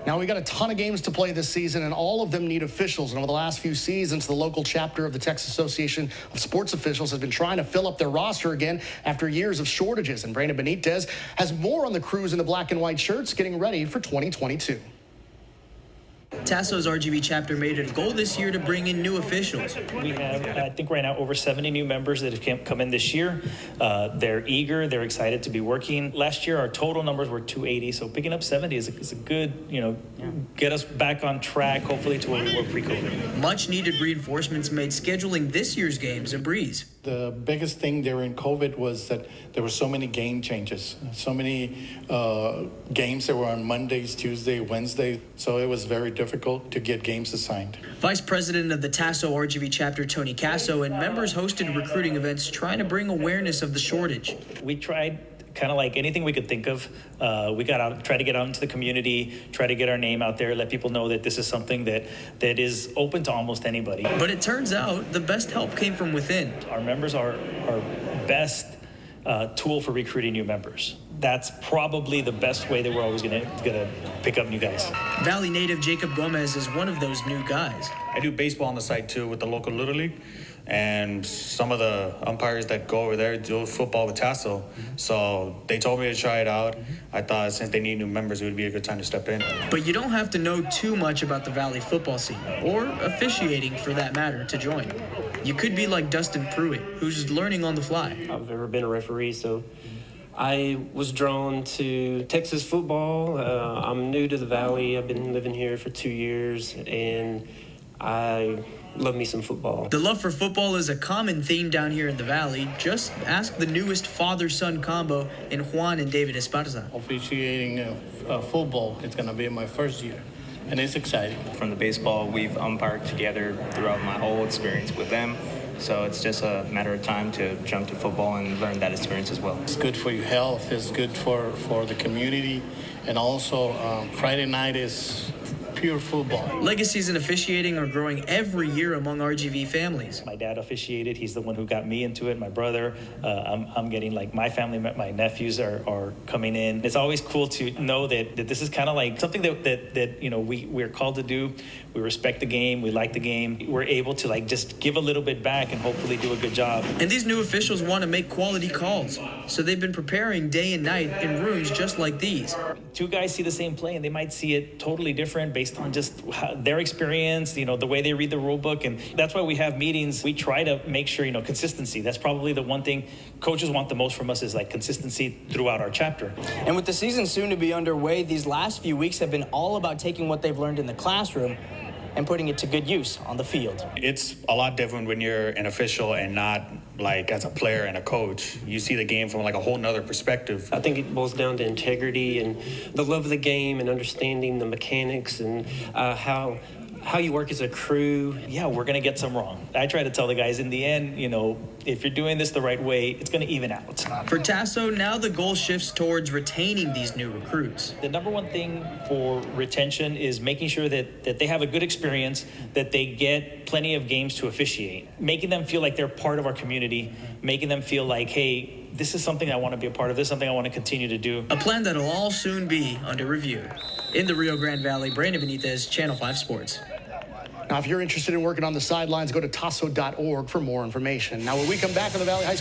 Now, we got a ton of games to play this season, and all of them need officials. And over the last few seasons, the local chapter of the Texas Association of Sports Officials has been trying to fill up their roster again after years of shortages. And Brandon Benitez has more on the crews in the black and white shirts getting ready for 2022. TASO's RGV chapter made it a goal this year to bring in new officials. We have, I think right now, over 70 new members that have come in this year. They're eager, they're excited to be working. Last year, our total numbers were 280, so picking up 70 is a good, get us back on track, hopefully, to where we were pre-COVID. Much needed reinforcements made scheduling this year's games a breeze. The biggest thing during COVID was that there were so many game changes, so many games that were on Mondays, Tuesday, Wednesday, so it was very difficult to get games assigned. Vice President of the TASO RGV chapter, Tony Casso, and members hosted recruiting events trying to bring awareness of the shortage. We tried kind of like anything we could think of. We got out, tried to get out into the community, try to get our name out there, let people know that this is something that is open to almost anybody. But it turns out the best help came from within. Our members are our best tool for recruiting new members. That's probably the best way that we're always gonna pick up new guys. Valley native Jacob Gomez is one of those new guys. I do baseball on the side too with the local Little League, and some of the umpires that go over there do football with TASO. So they told me to try it out. I thought since they need new members, it would be a good time to step in. But you don't have to know too much about the Valley football scene, or officiating for that matter, to join. You could be like Dustin Pruitt, who's learning on the fly. I've never been a referee, so I was drawn to Texas football. I'm new to the Valley. I've been living here for 2 years, and I love me some football. The love for football is a common theme down here in the Valley. Just ask the newest father-son combo in Juan and David Esparza. Officiating football, it's going to be my first year, and it's exciting. From the baseball, we've umpired together throughout my whole experience with them. So it's just a matter of time to jump to football and learn that experience as well. It's good for your health, it's good for the community, and also Friday night is pure football. Legacies in officiating are growing every year among RGV families. My dad officiated. He's the one who got me into it. My brother, I'm getting like my family, my nephews are coming in. It's always cool to know that this is kind of like something that we're called to do. We respect the game. We like the game. We're able to like just give a little bit back and hopefully do a good job. And these new officials want to make quality calls, so they've been preparing day and night in rooms just like these. Two guys see the same play and they might see it totally different based on just their experience, the way they read the rule book. And that's why we have meetings. We try to make sure, consistency. That's probably the one thing coaches want the most from us, is like consistency throughout our chapter. And with the season soon to be underway, these last few weeks have been all about taking what they've learned in the classroom and putting it to good use on the field. It's a lot different when you're an official and not like as a player and a coach. You see the game from like a whole nother perspective. I think it boils down to integrity and the love of the game and understanding the mechanics and how you work as a crew. Yeah, we're going to get some wrong. I try to tell the guys in the end, if you're doing this the right way, it's going to even out. For TASO, now the goal shifts towards retaining these new recruits. The number one thing for retention is making sure that they have a good experience, that they get plenty of games to officiate, making them feel like they're part of our community, making them feel like, hey, this is something I want to be a part of, this is something I want to continue to do. A plan that'll all soon be under review. In the Rio Grande Valley, Brandon Benitez, Channel 5 Sports. Now, if you're interested in working on the sidelines, go to taso.org for more information. Now, when we come back on the Valley High School